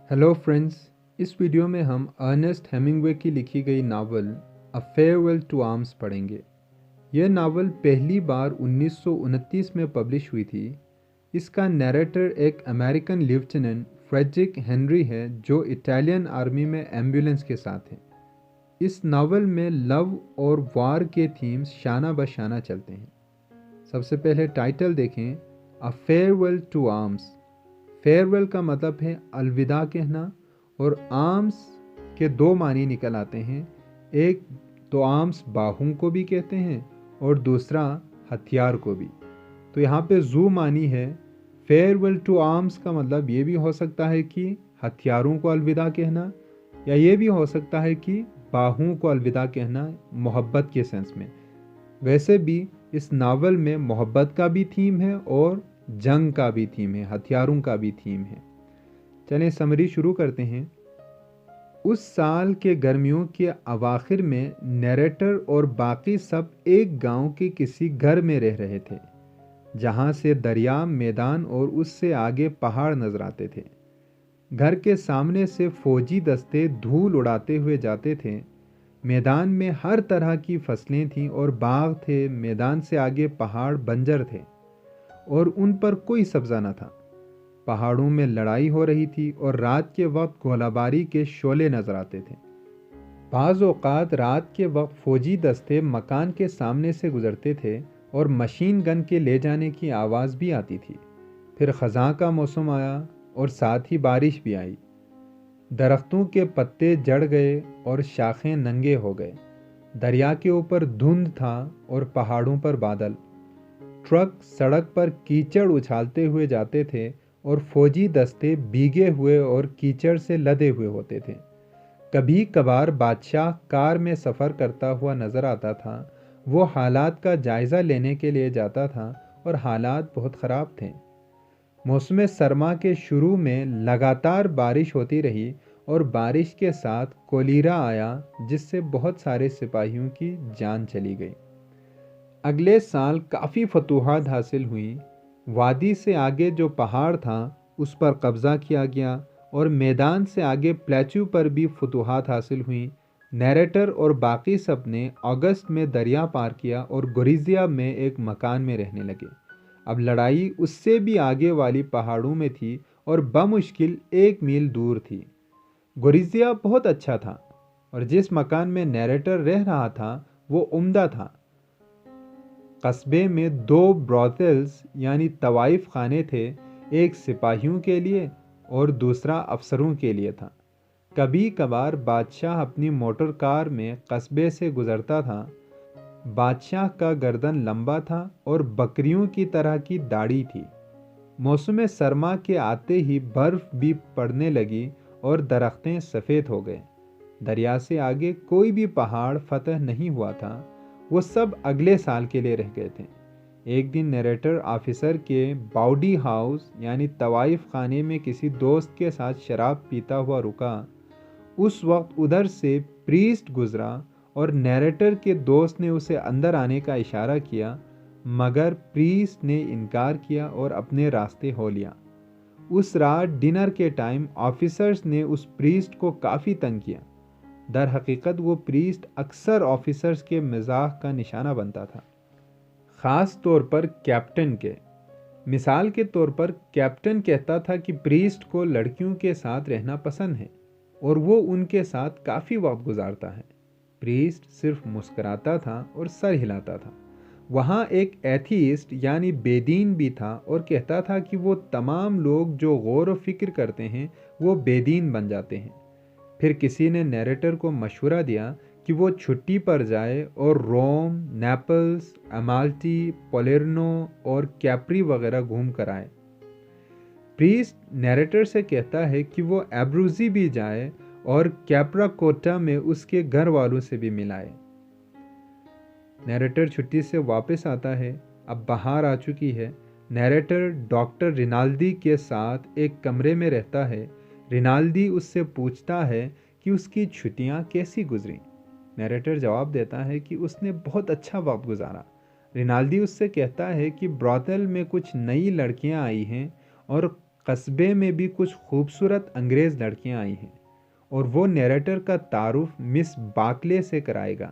Hello friends. इस video में हम अर्नेस्ट हेमिंग्वे की लिखी गई novel a farewell to arms पढ़ेंगे। यह नावल पहली बार 1929 में पब्लिश हुई थी। इसका नैरेटर एक अमेरिकन लेफ्टिनेंट फ्रेडरिक हेनरी है जो इटालियन आर्मी में एम्बुलेंस के साथ है। इस नावल में लव और वार के थीम्स शाना बशाना चलते हैं। सबसे पहले टाइटल देखें, a farewell to arms. Farewell का मतलब है अलविदा कहना और आर्म्स के दो मानी निकल आते हैं। एक तो आर्म्स बाहों को भी कहते हैं और दूसरा हथियार को भी। तो यहाँ पे जू मानी है। फेयरवेल टू आर्म्स का मतलब ये भी हो सकता है कि हथियारों को अलविदा कहना, या ये भी हो सकता है कि बाहों को अलविदा कहना मोहब्बत के सेंस में। वैसे भी इस नावल में मोहब्बत का भी थीम है और जंग का भी थीम है, हथियारों का भी थीम है। चलें समरी शुरू करते हैं। उस साल के गर्मियों के अवाखिर में नैरेटर और बाकी सब एक गांव के किसी घर में रह रहे थे जहां से दरिया, मैदान और उससे आगे पहाड़ नजर आते थे। घर के सामने से फौजी दस्ते धूल उड़ाते हुए जाते थे। मैदान में हर तरह की फसलें थीं और बाग थे। मैदान से आगे पहाड़ बंजर थे और उन पर कोई सब्जा न था। पहाड़ों में लड़ाई हो रही थी और रात के वक्त गोलाबारी के शोले नजर आते थे। बाज़ औक़ात रात के वक्त फौजी दस्ते मकान के सामने से गुजरते थे और मशीन गन के ले जाने की आवाज़ भी आती थी। फिर ख़ज़ां का मौसम आया और साथ ही बारिश भी आई। दरख्तों के पत्ते जड़ गए और शाखें नंगे हो गए। दरिया के ऊपर धुंध था और पहाड़ों पर बादल। ट्रक सड़क पर कीचड़ उछालते हुए जाते थे और फौजी दस्ते भीगे हुए और कीचड़ से लदे हुए होते थे। कभी कभार बादशाह कार में सफ़र करता हुआ नज़र आता था। वो हालात का जायज़ा लेने के लिए जाता था और हालात बहुत ख़राब थे। मौसम सरमा के शुरू में लगातार बारिश होती रही और बारिश के साथ कोलेरा आया जिससे बहुत सारे सिपाहियों की जान चली गई। अगले साल काफ़ी फतूहात हासिल हुई। वादी से आगे जो पहाड़ था उस पर कब्ज़ा किया गया और मैदान से आगे प्लेचू पर भी फतूहात हासिल हुई। नैरेटर और बाकी सब ने अगस्त में दरिया पार किया और गोरिजिया में एक मकान में रहने लगे। अब लड़ाई उससे भी आगे वाली पहाड़ों में थी और बमुश्किल 1 मील दूर थी। गोरिजिया बहुत अच्छा था और जिस मकान में नैरेटर रह रहा था वो उम्दा था। कस्बे में 2 ब्रॉथल्स यानी तवाइफ खाने थे, एक सिपाहियों के लिए और दूसरा अफसरों के लिए था। कभी कभार बादशाह अपनी मोटर कार में कस्बे से गुजरता था। बादशाह का गर्दन लंबा था और बकरियों की तरह की दाढ़ी थी। मौसम सरमा के आते ही बर्फ भी पड़ने लगी और दरख्तें सफ़ेद हो गए। दरिया से आगे कोई भी पहाड़ फतह नहीं हुआ था। वो सब अगले साल के लिए रह गए थे। एक दिन नैरेटर ऑफिसर के बाउडी हाउस यानी तवाइफ खाने में किसी दोस्त के साथ शराब पीता हुआ रुका। उस वक्त उधर से प्रीस्ट गुजरा और नैरेटर के दोस्त ने उसे अंदर आने का इशारा किया, मगर प्रीस्ट ने इनकार किया और अपने रास्ते हो लिया। उस रात डिनर के टाइम ऑफिसर्स ने उस प्रीस्ट को काफ़ी तंग किया। दर हकीकत वो प्रीस्ट अक्सर ऑफिसर्स के मजाक का निशाना बनता था, ख़ास तौर पर कैप्टन के। मिसाल के तौर पर कैप्टन कहता था कि प्रीस्ट को लड़कियों के साथ रहना पसंद है और वो उनके साथ काफ़ी वक्त गुजारता है। प्रीस्ट सिर्फ मुस्कराता था और सर हिलाता था। वहाँ एक एथीस्ट यानी बेदीन भी था और कहता था कि वो तमाम लोग जो गौर व फिक्र करते हैं वो बेदीन बन जाते हैं। फिर किसी ने नैरेटर को मशवरा दिया कि वो छुट्टी पर जाए और रोम, नेपल्स, अमाल्टी, पोलेर्नो और कैप्री वगैरह घूम कर आए। प्रीस्ट नैरेटर से कहता है कि वो एब्रूजी भी जाए और कैप्राकोटा में उसके घर वालों से भी मिलाए। नैरेटर छुट्टी से वापस आता है। अब बाहर आ चुकी है। नैरेटर डॉक्टर रिनाल्डी के साथ एक कमरे में रहता है। रिनाल्डी उससे पूछता है कि उसकी छुट्टियां कैसी गुजरी। नैरेटर जवाब देता है कि उसने बहुत अच्छा वक्त गुजारा। रिनाल्डी उससे कहता है कि ब्रॉथल में कुछ नई लड़कियां आई हैं और قصبے میں بھی کچھ خوبصورت انگریز لڑکیاں آئی ہیں اور وہ نیریٹر کا تعارف مس باکلے سے کرائے گا۔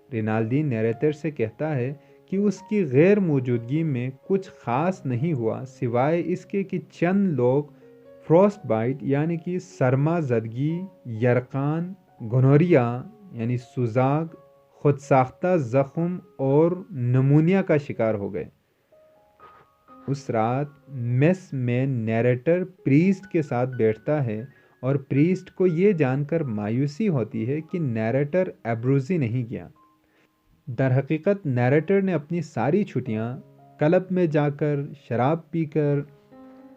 رینالڈی نیریٹر سے کہتا ہے کہ اس کی غیر موجودگی میں کچھ خاص نہیں ہوا سوائے اس کے کہ چند لوگ فروسٹ بائٹ یعنی کہ سرما زدگی، یرقان، گنوریا یعنی سوزاگ، خود ساختہ زخم اور نمونیا کا شکار ہو گئے۔ اس رات میس میں نیریٹر پریسٹ کے ساتھ بیٹھتا ہے اور پریسٹ کو یہ جان کر مایوسی ہوتی ہے کہ نیریٹر ایبروزی نہیں گیا۔ در حقیقت نیریٹر نے اپنی ساری چھٹیاں کلب میں جا کر، شراب پی کر،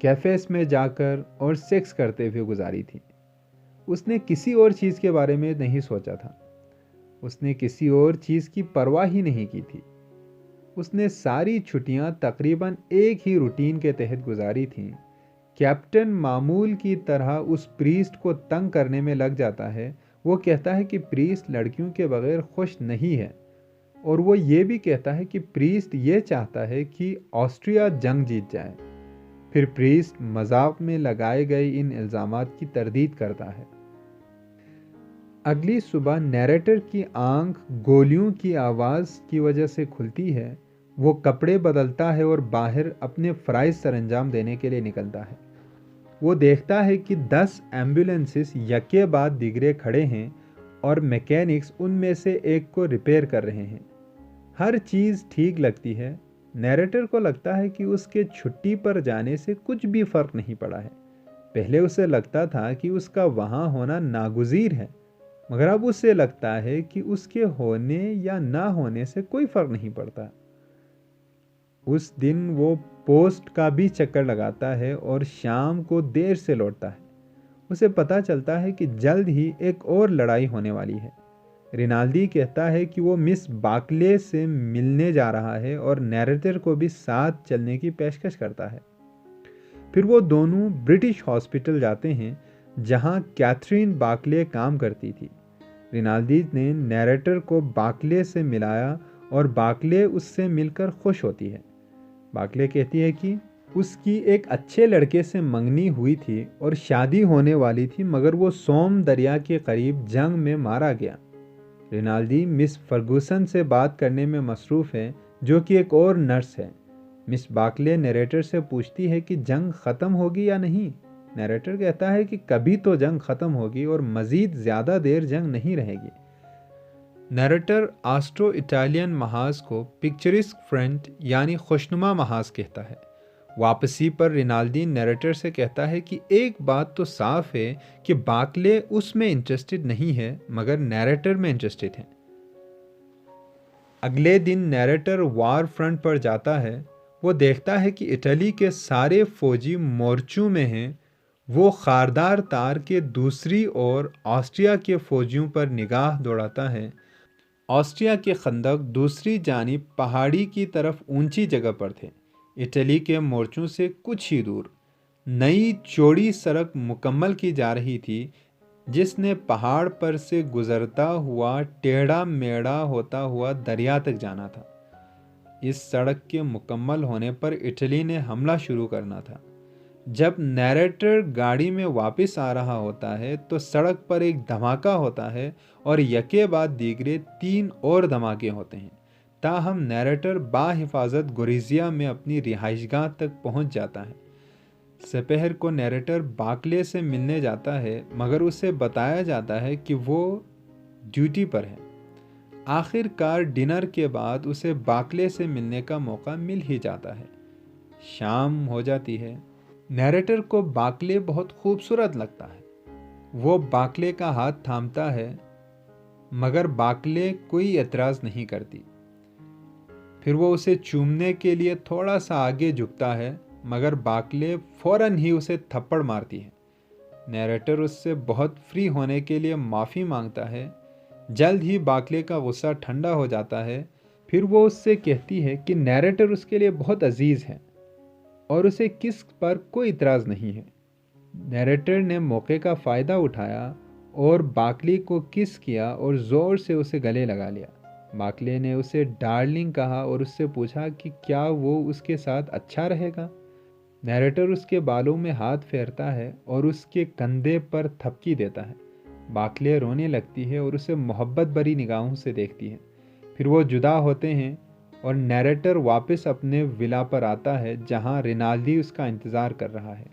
کیفیز میں جا کر اور سیکس کرتے ہوئے گزاری تھی۔ اس نے کسی اور چیز کے بارے میں نہیں سوچا تھا، اس نے کسی اور چیز کی پرواہ ہی نہیں کی تھی۔ اس نے ساری چھٹیاں تقریباً ایک ہی روٹین کے تحت گزاری تھیں۔ کیپٹن معمول کی طرح اس پریسٹ کو تنگ کرنے میں لگ جاتا ہے۔ وہ کہتا ہے کہ پریسٹ لڑکیوں کے بغیر خوش نہیں ہے، اور وہ یہ بھی کہتا ہے کہ پریسٹ یہ چاہتا ہے کہ آسٹریا جنگ جیت جائے۔ پھر پریسٹ مذاق میں لگائے گئے ان الزامات کی تردید کرتا ہے۔ اگلی صبح نیریٹر کی آنکھ گولیوں کی آواز کی وجہ سے کھلتی ہے۔ وہ کپڑے بدلتا ہے اور باہر اپنے فرائض سر انجام دینے کے لیے نکلتا ہے۔ وہ دیکھتا ہے کہ 10 ایمبولینسز یکے بعد دیگرے کھڑے ہیں اور میکینکس ان میں سے ایک کو ریپیئر کر رہے ہیں۔ ہر چیز ٹھیک لگتی ہے۔ نیریٹر کو لگتا ہے کہ اس کے چھٹی پر جانے سے کچھ بھی فرق نہیں پڑا ہے۔ پہلے اسے لگتا تھا کہ اس کا وہاں ہونا ناگزیر ہے، مگر اب اسے لگتا ہے کہ اس کے ہونے یا نہ ہونے سے کوئی فرق نہیں پڑتا۔ اس دن وہ پوسٹ کا بھی چکر لگاتا ہے اور شام کو دیر سے لوٹتا ہے۔ اسے پتہ چلتا ہے کہ جلد ہی ایک اور لڑائی ہونے والی ہے۔ رینالڈی کہتا ہے کہ وہ مس باکلے سے ملنے جا رہا ہے اور نیریٹر کو بھی ساتھ چلنے کی پیشکش کرتا ہے۔ پھر وہ دونوں برٹش ہاسپٹل جاتے ہیں جہاں کیتھرین باکلے کام کرتی تھی۔ رینالڈی نے نیریٹر کو باکلے سے ملایا اور باکلے اس سے مل کر خوش ہوتی ہے۔ باکلے کہتی ہے کہ اس کی ایک اچھے لڑکے سے منگنی ہوئی تھی اور شادی ہونے والی تھی، مگر وہ سوم دریا کے قریب جنگ میں مارا گیا۔ رینالڈی مس فرگوسن سے بات کرنے میں مصروف ہے، جو کہ ایک اور نرس ہے۔ مس باکلے نیریٹر سے پوچھتی ہے کہ جنگ ختم ہوگی یا نہیں۔ نیریٹر کہتا ہے کہ کبھی تو جنگ ختم ہوگی اور مزید زیادہ دیر جنگ نہیں رہے گی۔ نیریٹر آسٹرو اٹالین محاذ کو پکچرسک فرنٹ یعنی خوشنما محاذ کہتا ہے۔ واپسی پر رینالڈی نیریٹر سے کہتا ہے کہ ایک بات تو صاف ہے کہ باکلے اس میں انٹرسٹڈ نہیں ہے، مگر نیریٹر میں انٹرسٹڈ ہے۔ اگلے دن نیریٹر وار فرنٹ پر جاتا ہے۔ وہ دیکھتا ہے کہ اٹلی کے سارے فوجی مورچوں میں ہیں۔ وہ خاردار تار کے دوسری اور آسٹریا کے فوجیوں پر نگاہ دوڑاتا ہے۔ آسٹریا کے خندق دوسری جانب پہاڑی کی طرف اونچی جگہ پر تھے، اٹلی کے مورچوں سے کچھ ہی دور۔ نئی چوڑی سڑک مکمل کی جا رہی تھی جس نے پہاڑ پر سے گزرتا ہوا ٹیڑھا میڑھا ہوتا ہوا دریا تک جانا تھا۔ اس سڑک کے مکمل ہونے پر اٹلی نے حملہ شروع کرنا تھا۔ جب نیریٹر گاڑی میں واپس آ رہا ہوتا ہے تو سڑک پر ایک دھماکہ ہوتا ہے اور یکے بعد دیگرے 3 اور دھماکے ہوتے ہیں، تاہم نیریٹر باحفاظت گوریزیا میں اپنی رہائش گاہ تک پہنچ جاتا ہے۔ سپہر کو نیریٹر باکلے سے ملنے جاتا ہے، مگر اسے بتایا جاتا ہے کہ وہ ڈیوٹی پر ہے۔ آخر کار ڈنر کے بعد اسے باکلے سے ملنے کا موقع مل ہی جاتا ہے۔ شام ہو جاتی ہے۔ نیریٹر کو باکلے بہت خوبصورت لگتا ہے۔ وہ باکلے کا ہاتھ تھامتا ہے، مگر باکلے کوئی اعتراض نہیں کرتی۔ پھر وہ اسے چومنے کے لیے تھوڑا سا آگے جھکتا ہے، مگر باکلے فوراً ہی اسے تھپڑ مارتی ہے۔ نیریٹر اس سے بہت فری ہونے کے لیے معافی مانگتا ہے۔ جلد ہی باکلے کا غصہ ٹھنڈا ہو جاتا ہے۔ پھر وہ اس سے کہتی ہے کہ نیریٹر اس کے لیے بہت عزیز ہے اور اسے کس پر کوئی اعتراض نہیں ہے۔ نیریٹر نے موقع کا فائدہ اٹھایا اور باکلے کو کس کیا اور زور سے اسے گلے لگا لیا۔ باکلے نے اسے ڈارلنگ کہا اور اس سے پوچھا کہ کیا وہ اس کے ساتھ اچھا رہے گا۔ नैरेटर उसके बालों में हाथ फेरता है और उसके कंधे पर थपकी देता है। बाकले रोने लगती है और उसे मोहब्बत भरी निगाहों से देखती है। फिर वो जुदा होते हैं और नैरेटर वापस अपने विला पर आता है जहां रिनाल्डी उसका इंतज़ार कर रहा है।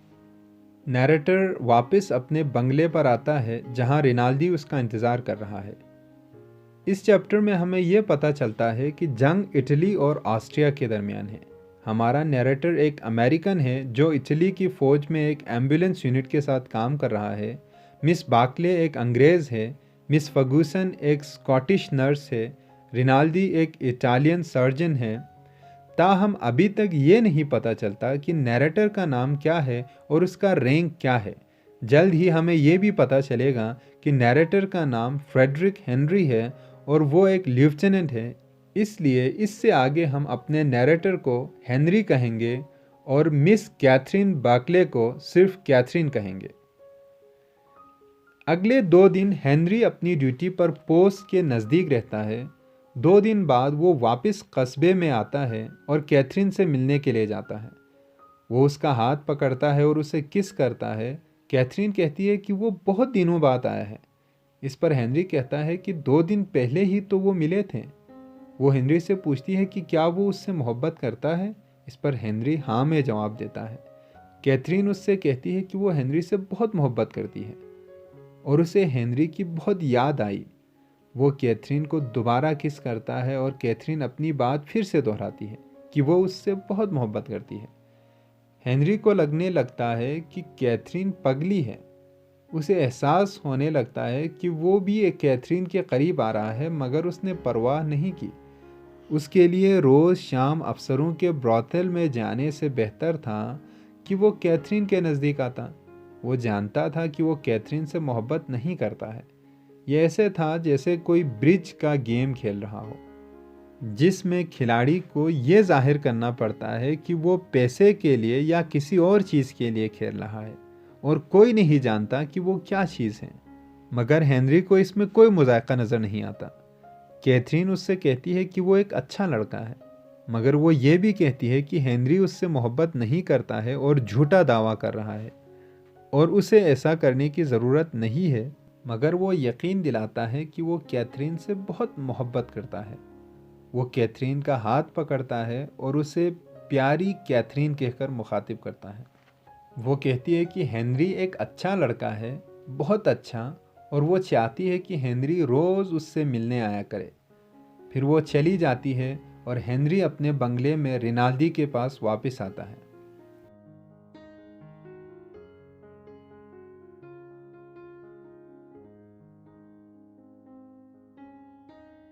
नैरेटर वापस अपने बंगले पर आता है जहां रिनाल्डी उसका इंतज़ार कर रहा है। इस चैप्टर में हमें यह पता चलता है कि जंग इटली और ऑस्ट्रिया के दरमियान है। हमारा नैरेटर एक अमेरिकन है जो इटली की फ़ौज में एक एम्बुलेंस यूनिट के साथ काम कर रहा है। मिस बाकले एक अंग्रेज़ है। मिस फर्गूसन एक स्कॉटिश नर्स है। रिनाल्डी एक इटालियन सर्जन है। ताहम अभी तक ये नहीं पता चलता कि नैरेटर का नाम क्या है और उसका रैंक क्या है। जल्द ही हमें ये भी पता चलेगा कि नैरेटर का नाम फ्रेडरिक हेनरी है और वो एक लेफ्टिनेंट है। इसलिए इससे आगे हम अपने नैरेटर को हेनरी कहेंगे और मिस कैथरीन बाकले को सिर्फ कैथरीन कहेंगे। अगले 2 दिन हेनरी अपनी ड्यूटी पर पोस्ट के नज़दीक रहता है। 2 दिन बाद वो वापस कस्बे में आता है और कैथरीन से मिलने के लिए जाता है। वो उसका हाथ पकड़ता है और उसे किस करता है। कैथरीन कहती है कि वो बहुत दिनों बाद आया है। इस पर हेनरी कहता है कि 2 दिन पहले ही तो वो मिले थे। वो हेनरी से पूछती है कि क्या वो उससे मोहब्बत करता है। इस पर हेनरी हाँ में जवाब देता है। कैथरीन उससे कहती है कि वो हेनरी से बहुत मोहब्बत करती है और उसे हेनरी की बहुत याद आई। वो कैथरीन को दोबारा किस करता है और कैथरीन अपनी बात फिर से दोहराती है कि वो उससे बहुत मोहब्बत करती है। हेनरी को लगने लगता है कि कैथरीन पगली है। उसे एहसास होने लगता है कि वो भी एक कैथरीन के करीब आ रहा है, मगर उसने परवाह नहीं की। उसके लिए रोज़ शाम अफसरों के ब्रॉथल में जाने से बेहतर था कि वो कैथरीन के नज़दीक आता। वो जानता था कि वो कैथरीन से मोहब्बत नहीं करता है। ये ऐसे था जैसे कोई ब्रिज का गेम खेल रहा हो जिसमें खिलाड़ी को ये जाहिर करना पड़ता है कि वो पैसे के लिए या किसी और चीज़ के लिए खेल रहा है और कोई नहीं जानता कि वो क्या चीज़ है। मगर हेनरी को इसमें कोई मुज़ायका नज़र नहीं आता। कैथरीन उससे कहती है कि वो एक अच्छा लड़का है, मगर वो ये भी कहती है कि हेनरी उससे मोहब्बत नहीं करता है और झूठा दावा कर रहा है और उसे ऐसा करने की ज़रूरत नहीं है। मगर वो यकीन दिलाता है कि वो कैथरीन से बहुत मोहब्बत करता है। वो कैथरीन का हाथ पकड़ता है और उसे प्यारी कैथरीन कहकर मुखातिब करता है। वो कहती है कि हेनरी एक अच्छा लड़का है, बहुत अच्छा, और वो चाहती है कि हेनरी रोज़ उससे मिलने आया करे। फिर वो चली जाती है और हेनरी अपने बंगले में रिनाल्डी के पास वापस आता है।